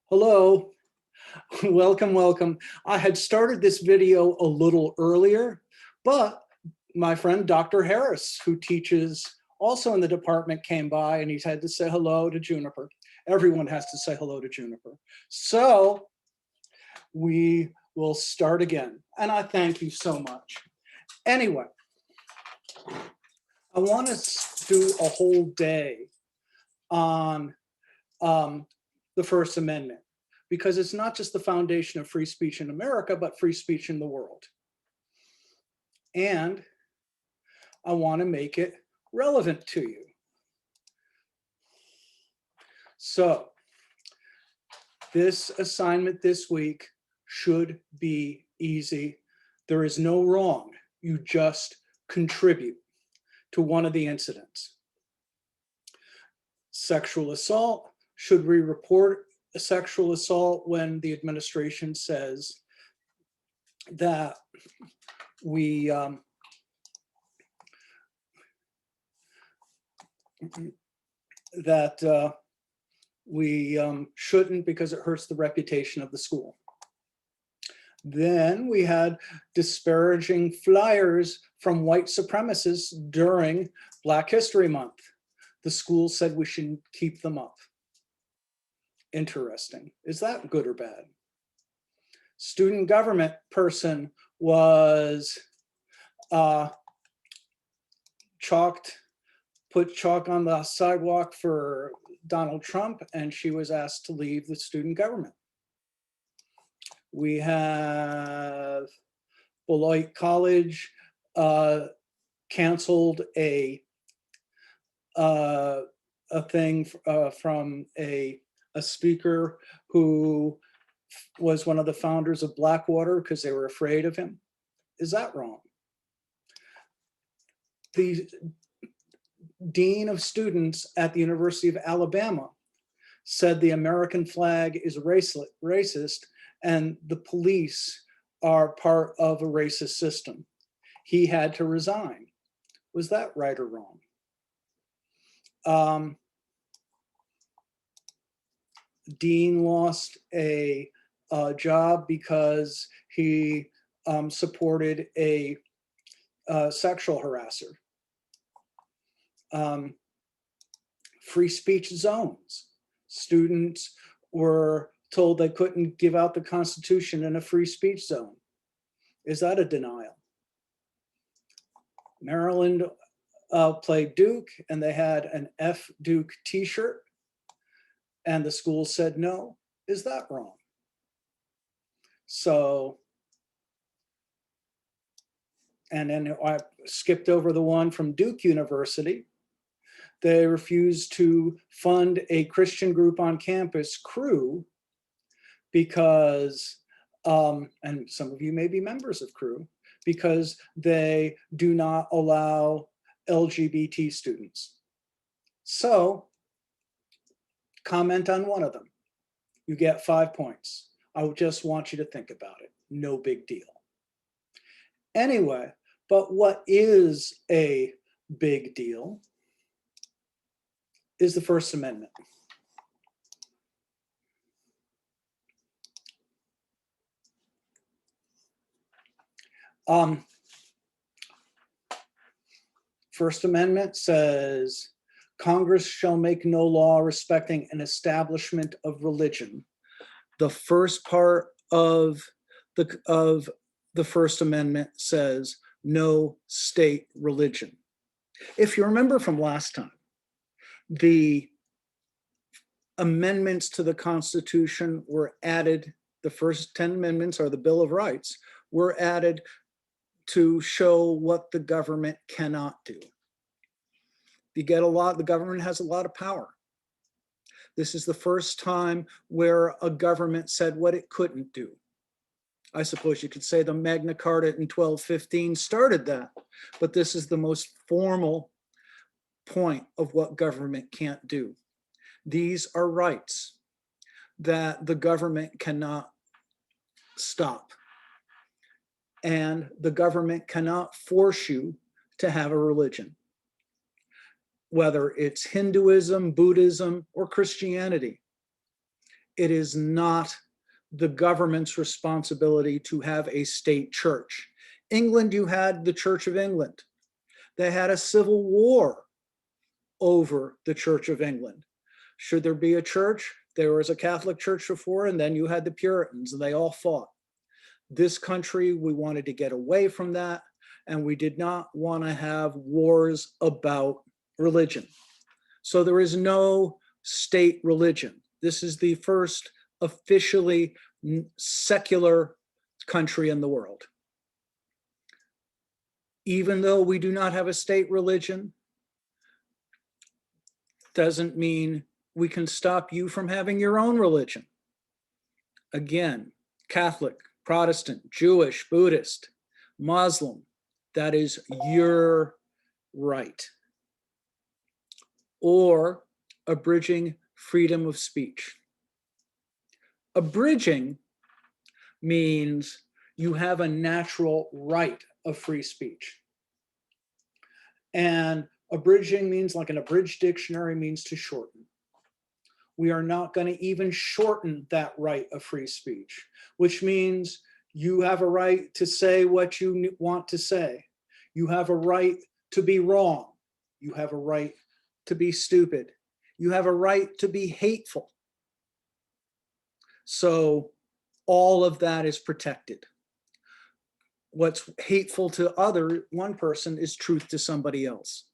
Hello, welcome, welcome. I had started this video a little earlier, but my friend Dr. Harris, who teaches also in the department, came by and he's had to say hello to Juniper. Everyone has to say hello to Juniper. So we will start again. And I thank you so much. Anyway, I want to do a whole day on the First Amendment, because it's not just the foundation of free speech in America, but free speech in the world. And I want to make it relevant to you. So this assignment this week should be easy. There is no wrong. You just contribute to one of the incidents. Sexual assault. Should we report a sexual assault when the administration says that we shouldn't because it hurts the reputation of the school? Then we had disparaging flyers from white supremacists during Black History Month. The school said we should keep them up. Interesting. Is that good or bad? Student government person was put chalk on the sidewalk for Donald Trump, and she was asked to leave the student government. We have Beloit College canceled a thing from a speaker who was one of the founders of Blackwater because they were afraid of him. Is that wrong? The dean of students at the University of Alabama said the American flag is racist and the police are part of a racist system. He had to resign. Was that right or wrong? Dean lost a job because he supported a sexual harasser. Free speech zones. Students were told they couldn't give out the Constitution in a free speech zone. Is that a denial? Maryland played Duke and they had an F Duke t-shirt and the school said no. Is that wrong? So, and then I skipped over the one from Duke University. They refused to fund a Christian group on campus, Cru, because, and some of you may be members of Cru, because they do not allow LGBT students. So, comment on one of them. You get 5 points. I just want you to think about it. No big deal. Anyway, but what is a big deal is the First Amendment. First Amendment says, Congress shall make no law respecting an establishment of religion. The first part of the First Amendment says no state religion. If you remember from last time, the amendments to the Constitution were added, the first 10 amendments, or the Bill of Rights, were added to show what the government cannot do. You get the government has a lot of power. This is the first time where a government said what it couldn't do. I suppose you could say the Magna Carta in 1215 started that, but this is the most formal point of what government can't do. These are rights that the government cannot stop. And the government cannot force you to have a religion, whether it's Hinduism, Buddhism, or Christianity. it is not the government's responsibility to have a state church. England, you had the Church of England. They had a civil war over the Church of England. Should there be a church? There was a Catholic church before, and then you had the Puritans, and they all fought. This country, we wanted to get away from that, and we did not want to have wars about religion. So there is no state religion. This is the first officially secular country in the world. Even though we do not have a state religion, doesn't mean we can stop you from having your own religion. Again, Catholic, Protestant, Jewish, Buddhist, Muslim, that is your right. Or abridging freedom of speech. Abridging means you have a natural right of free speech. And abridging means, like an abridged dictionary means to shorten. We are not going to even shorten that right of free speech, which means you have a right to say what you want to say. You have a right to be wrong. You have a right to be stupid. You have a right to be hateful. So all of that is protected. What's hateful to one person is truth to somebody else,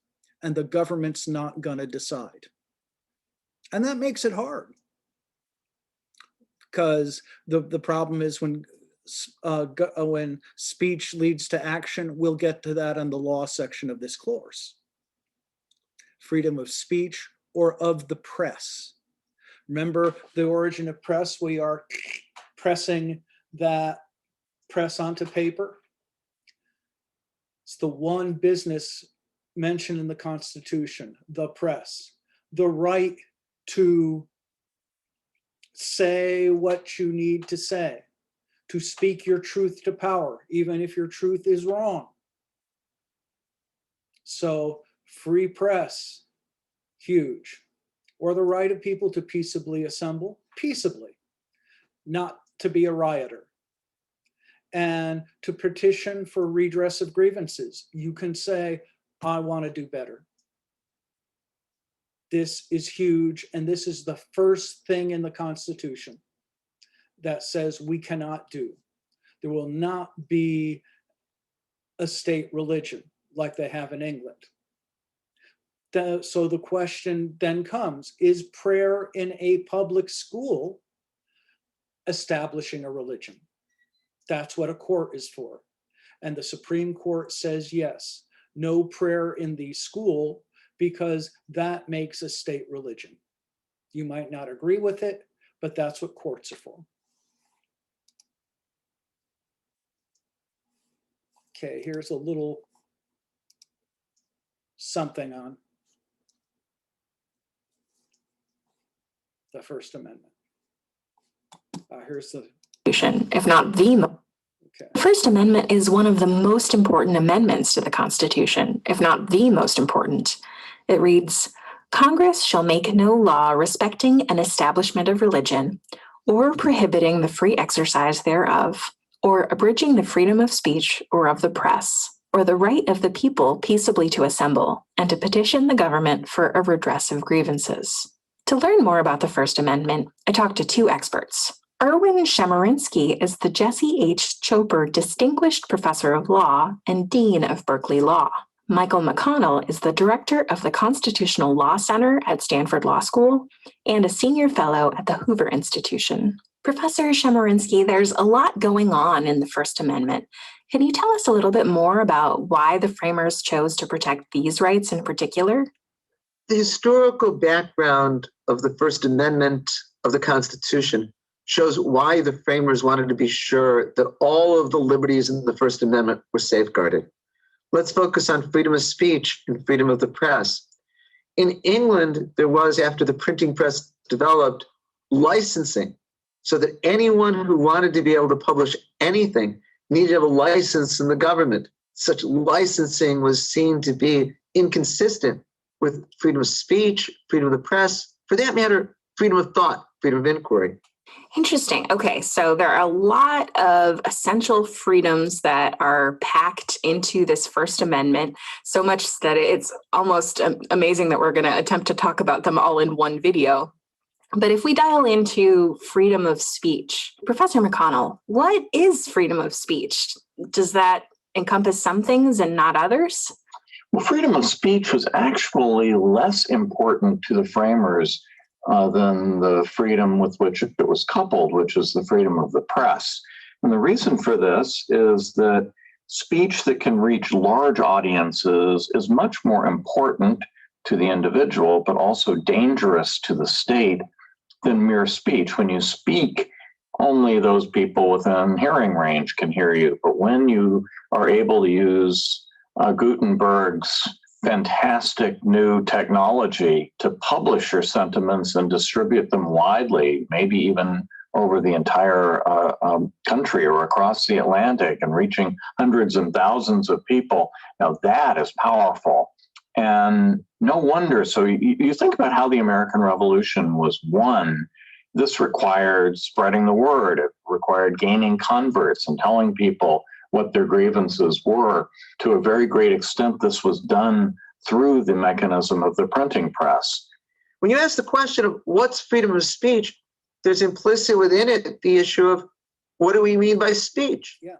and the government's not going to decide. And that makes it hard, because the problem is when speech leads to action. We'll get to that in the law section of this course. Freedom of speech or of the press. Remember the origin of press? We are pressing that press onto paper. It's the one business mentioned in the Constitution, the press. The right to say what you need to say, to speak your truth to power, even if your truth is wrong. So free press, huge. Or the right of people to peaceably assemble, peaceably, not to be a rioter. And to petition for redress of grievances. You can say, I want to do better. This is huge, and this is the first thing in the Constitution that says we cannot do. There will not be a state religion like they have in England. So the question then comes, is prayer in a public school establishing a religion? That's what a court is for. And the Supreme Court says yes, no prayer in the school, because that makes a state religion. You might not agree with it, but that's what courts are for. Okay, here's a little something on the First Amendment. Here's the... If not the most. Okay. The First Amendment is one of the most important amendments to the Constitution, if not the most important. It reads, Congress shall make no law respecting an establishment of religion, or prohibiting the free exercise thereof, or abridging the freedom of speech or of the press, or the right of the people peaceably to assemble, and to petition the government for a redress of grievances. To learn more about the First Amendment, I talked to two experts. Erwin Chemerinsky is the Jesse H. Choper Distinguished Professor of Law and Dean of Berkeley Law. Michael McConnell is the Director of the Constitutional Law Center at Stanford Law School and a Senior Fellow at the Hoover Institution. Professor Chemerinsky, there's a lot going on in the First Amendment. Can you tell us a little bit more about why the framers chose to protect these rights in particular? The historical background of the First Amendment of the Constitution shows why the framers wanted to be sure that all of the liberties in the First Amendment were safeguarded. Let's focus on freedom of speech and freedom of the press. In England, there was, after the printing press developed, licensing, so that anyone who wanted to be able to publish anything needed to have a license from the government. Such licensing was seen to be inconsistent with freedom of speech, freedom of the press, for that matter, freedom of thought, freedom of inquiry. Interesting. Okay, so there are a lot of essential freedoms that are packed into this First Amendment, so much that it's almost amazing that we're going to attempt to talk about them all in one video. But if we dial into freedom of speech, Professor McConnell, what is freedom of speech? Does that encompass some things and not others? Well, freedom of speech was actually less important to the framers than the freedom with which it was coupled, which is the freedom of the press. And the reason for this is that speech that can reach large audiences is much more important to the individual, but also dangerous to the state than mere speech. When you speak, only those people within hearing range can hear you. But when you are able to use Gutenberg's fantastic new technology to publish your sentiments and distribute them widely, maybe even over the entire country or across the Atlantic and reaching hundreds and thousands of people, now that is powerful. And no wonder. So you think about how the American Revolution was won. This required spreading the word. It required gaining converts and telling people what their grievances were. To a very great extent, this was done through the mechanism of the printing press. When you ask the question of what's freedom of speech, there's implicit within it the issue of what do we mean by speech? Yeah.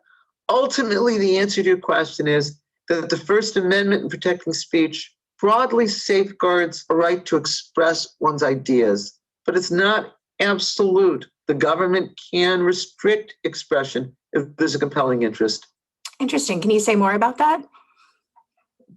Ultimately, the answer to your question is that the First Amendment in protecting speech broadly safeguards a right to express one's ideas, but it's not absolute. The government can restrict expression if there's a compelling interest. Interesting. Can you say more about that?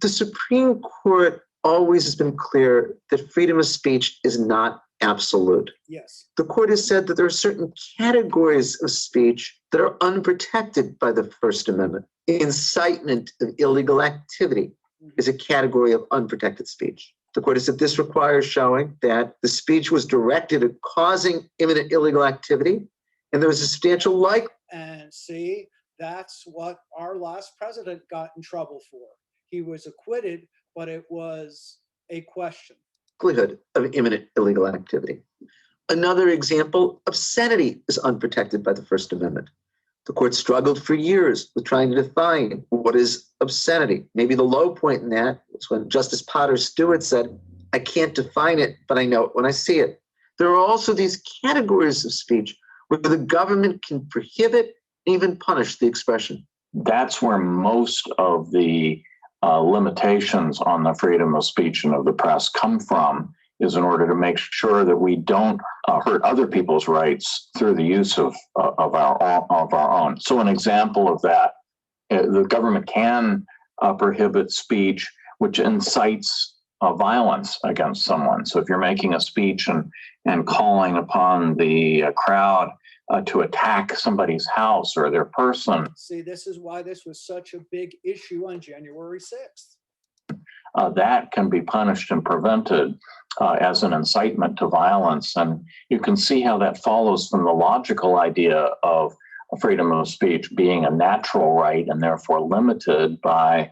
The Supreme Court always has been clear that freedom of speech is not absolute. Yes. The court has said that there are certain categories of speech that are unprotected by the First Amendment. Incitement of illegal activity is a category of unprotected speech. The court has said this requires showing that the speech was directed at causing imminent illegal activity, and there was a substantial likelihood. And see, that's what our last president got in trouble for. He was acquitted, but it was a question. Of imminent illegal activity. Another example, obscenity is unprotected by the First Amendment. The court struggled for years with trying to define what is obscenity. Maybe the low point in that was when Justice Potter Stewart said, I can't define it, but I know it when I see it. There are also these categories of speech where the government can prohibit, even punish the expression. That's where most of the limitations on the freedom of speech and of the press come from, is in order to make sure that we don't hurt other people's rights through the use of our own. So an example of that, the government can prohibit speech which incites violence against someone. So if you're making a speech and calling upon the crowd to attack somebody's house or their person. See, this is why this was such a big issue on January 6th. That can be punished and prevented as an incitement to violence. And you can see how that follows from the logical idea of freedom of speech being a natural right and therefore limited by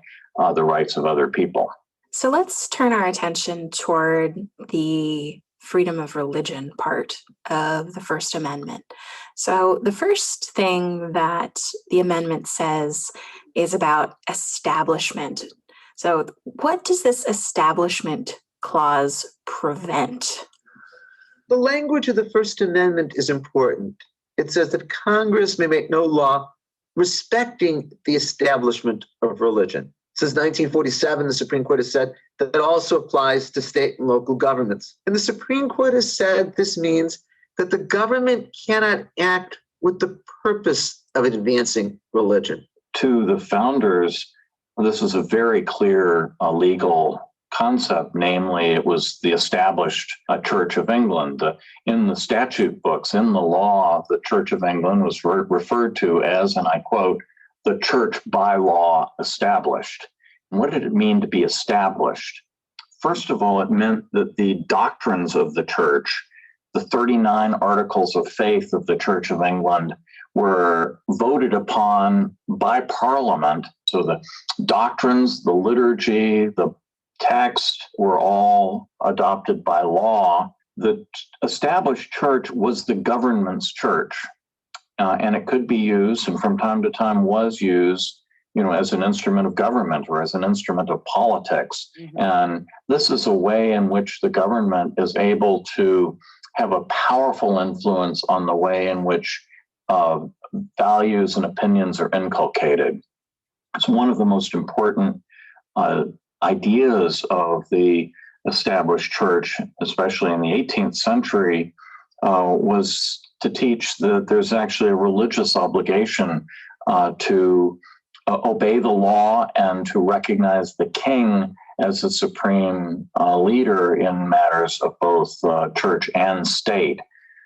the rights of other people. So let's turn our attention toward the freedom of religion part of the First Amendment. So the first thing that the amendment says is about establishment. So what does this establishment clause prevent? The language of the First Amendment is important. It says that Congress may make no law respecting the establishment of religion. Since 1947, the Supreme Court has said that it also applies to state and local governments. And the Supreme Court has said this means that the government cannot act with the purpose of advancing religion. To the founders, this is a very clear legal concept, namely it was the established Church of England. In the statute books, in the law, the Church of England was referred to as, and I quote, the church by law established. And what did it mean to be established? First of all, it meant that the doctrines of the church, the 39 articles of faith of the Church of England, were voted upon by Parliament. So the doctrines, the liturgy, the text were all adopted by law the established church was the government's church, and it could be used, and from time to time was used, as an instrument of government or as an instrument of politics. And this is a way in which the government is able to have a powerful influence on the way in which values and opinions are inculcated. It's one of the most important ideas of the established church, especially in the 18th century, was to teach that there's actually a religious obligation to obey the law and to recognize the king as the supreme leader in matters of both church and state.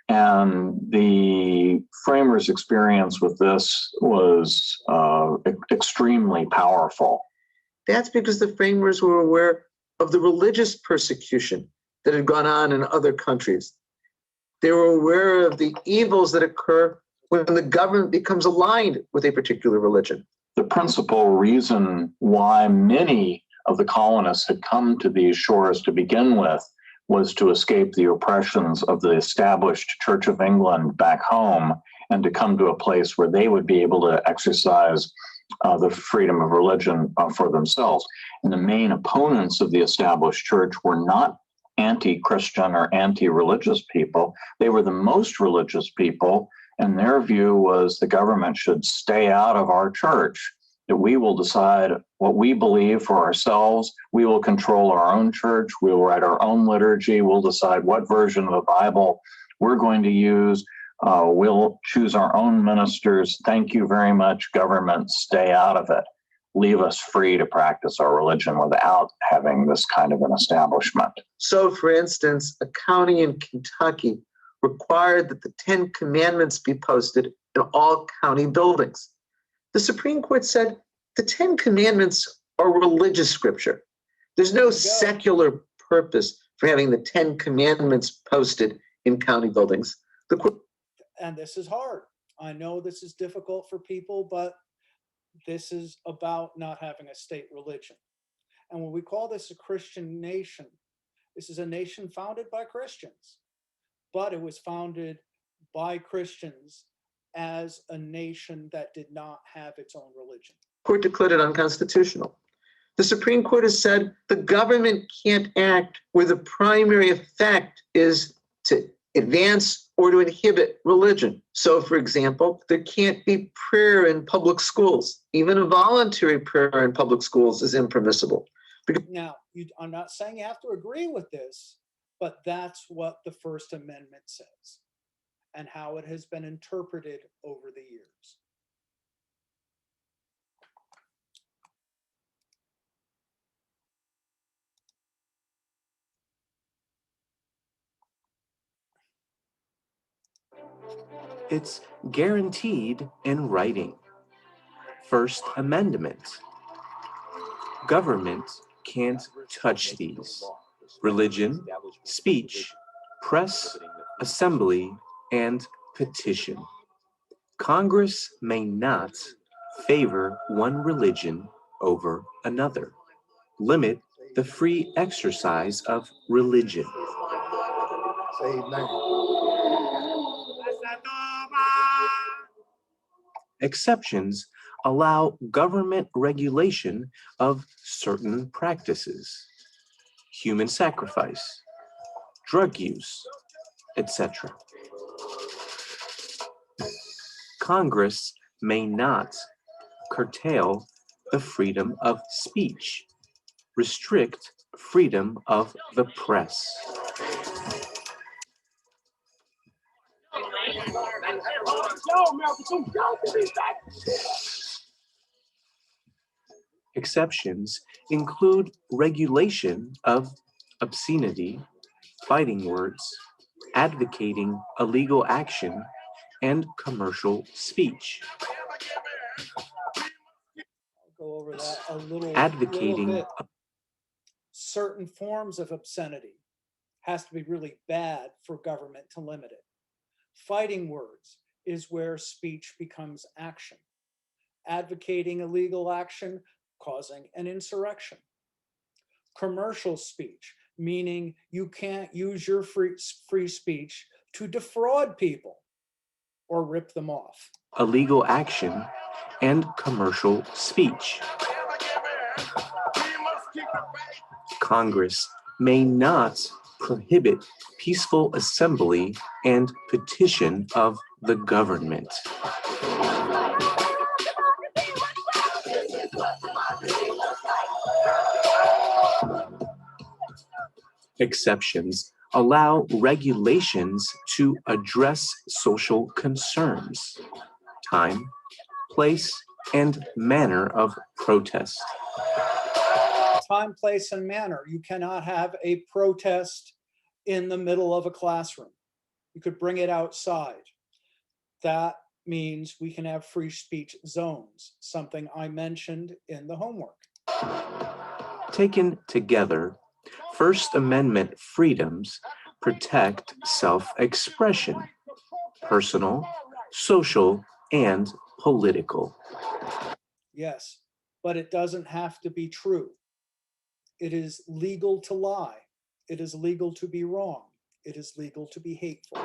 And the framers' experience with this was extremely powerful. That's because the framers were aware of the religious persecution that had gone on in other countries. They were aware of the evils that occur when the government becomes aligned with a particular religion. The principal reason why many of the colonists had come to these shores to begin with was to escape the oppressions of the established Church of England back home and to come to a place where they would be able to exercise the freedom of religion for themselves. And the main opponents of the established church were not anti-Christian or anti-religious people. They were the most religious people, and their view was the government should stay out of our church, that we will decide what we believe for ourselves. We will control our own church. We will write our own liturgy. We'll decide what version of the Bible we're going to use. We'll choose our own ministers. Thank you very much, government. Stay out of it. Leave us free to practice our religion without having this kind of an establishment. So, for instance, a county in Kentucky required that the 10 Commandments be posted in all county buildings. The Supreme Court said the 10 Commandments are religious scripture. There's no secular purpose for having the 10 Commandments posted in county buildings. And this is hard. I know this is difficult for people, but this is about not having a state religion. And when we call this a Christian nation, this is a nation founded by Christians, but it was founded by Christians as a nation that did not have its own religion. The court declared it unconstitutional. The Supreme Court has said the government can't act where the primary effect is to advance or to inhibit religion. So, for example, there can't be prayer in public schools. Even a voluntary prayer in public schools is impermissible. Now, I'm not saying you have to agree with this, but that's what the First Amendment says and how it has been interpreted over the years. It's guaranteed in writing. First Amendment. Government can't touch these. Religion, speech, press, assembly, and petition. Congress may not favor one religion over another. Limit the free exercise of religion. Exceptions allow government regulation of certain practices, human sacrifice, drug use, etc. Congress may not curtail the freedom of speech, restrict freedom of the press. Exceptions include regulation of obscenity, fighting words, advocating illegal action, and commercial speech. I'll go over that a little Advocating bit. Certain forms of obscenity has to be really bad for government to limit it. Fighting words is where speech becomes action. Advocating illegal action, causing an insurrection. Commercial speech meaning you can't use your free speech to defraud people or rip them off. illegal action, and commercial speech. Congress may not prohibit peaceful assembly and petition of the government. Exceptions allow regulations to address social concerns, time, place, and manner of protest. Time, place, and manner. You cannot have a protest in the middle of a classroom. You could bring it outside. That means we can have free speech zones, something I mentioned in the homework. Taken together, First Amendment freedoms protect self-expression, personal, social, and political. Yes, but it doesn't have to be true. It is legal to lie. It is legal to be wrong. It is legal to be hateful.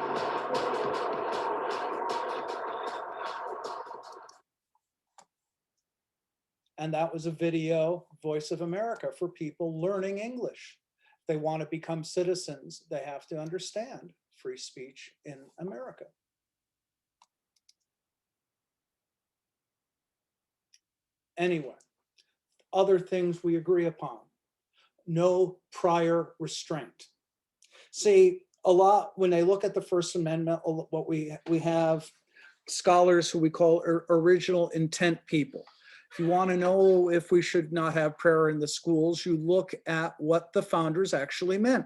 And that was a video, Voice of America, for people learning English. If they want to become citizens, they have to understand free speech in America. Anyway, other things we agree upon. No prior restraint. See, a lot, when they look at the First Amendment, what we have scholars who we call original intent people. If you want to know if we should not have prayer in the schools, you look at what the founders actually meant.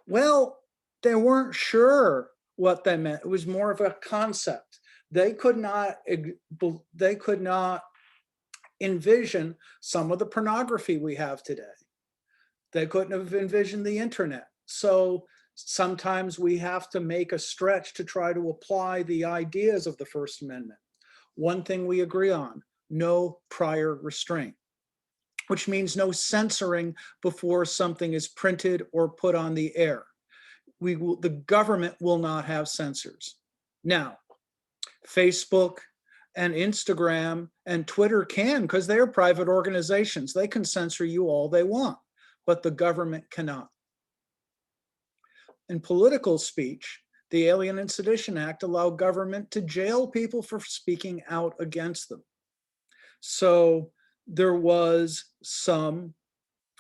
Well, they weren't sure what they meant. It was more of a concept. They could not envision some of the pornography we have today. They couldn't have envisioned the internet. So sometimes we have to make a stretch to try to apply the ideas of the First Amendment. One thing we agree on, no prior restraint, which means no censoring before something is printed or put on the air. The government will not have censors. Now, Facebook and Instagram and Twitter can, because they're private organizations. They can censor you all they want, but the government cannot. In political speech, the Alien and Sedition Act allowed government to jail people for speaking out against them. So there was some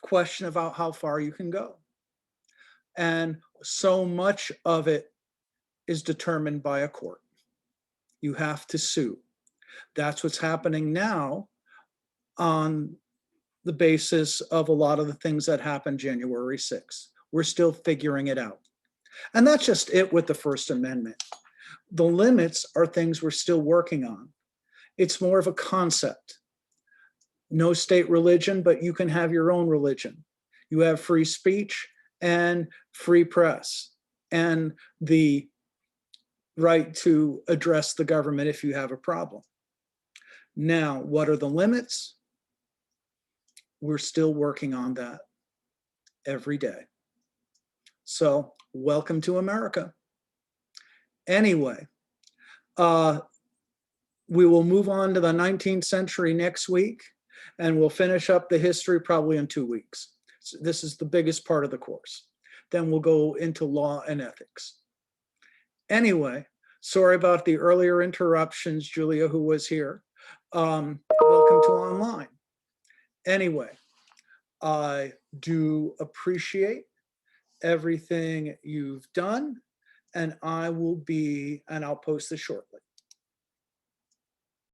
question about how far you can go. And so much of it is determined by a court. You have to sue. That's what's happening now on the basis of a lot of the things that happened January 6th. We're still figuring it out. And that's just it with the First Amendment. The limits are things we're still working on. It's more of a concept. No state religion, but you can have your own religion. You have free speech and free press and the right to address the government if you have a problem. Now, what are the limits? We're still working on that every day. So welcome to America. Anyway, we will move on to the 19th century next week, and we'll finish up the history probably in 2 weeks. So this is the biggest part of the course. Then we'll go into law and ethics. Anyway, sorry about the earlier interruptions, Julia, who was here. Welcome to online. Anyway, I do appreciate everything you've done, and I'll post this shortly.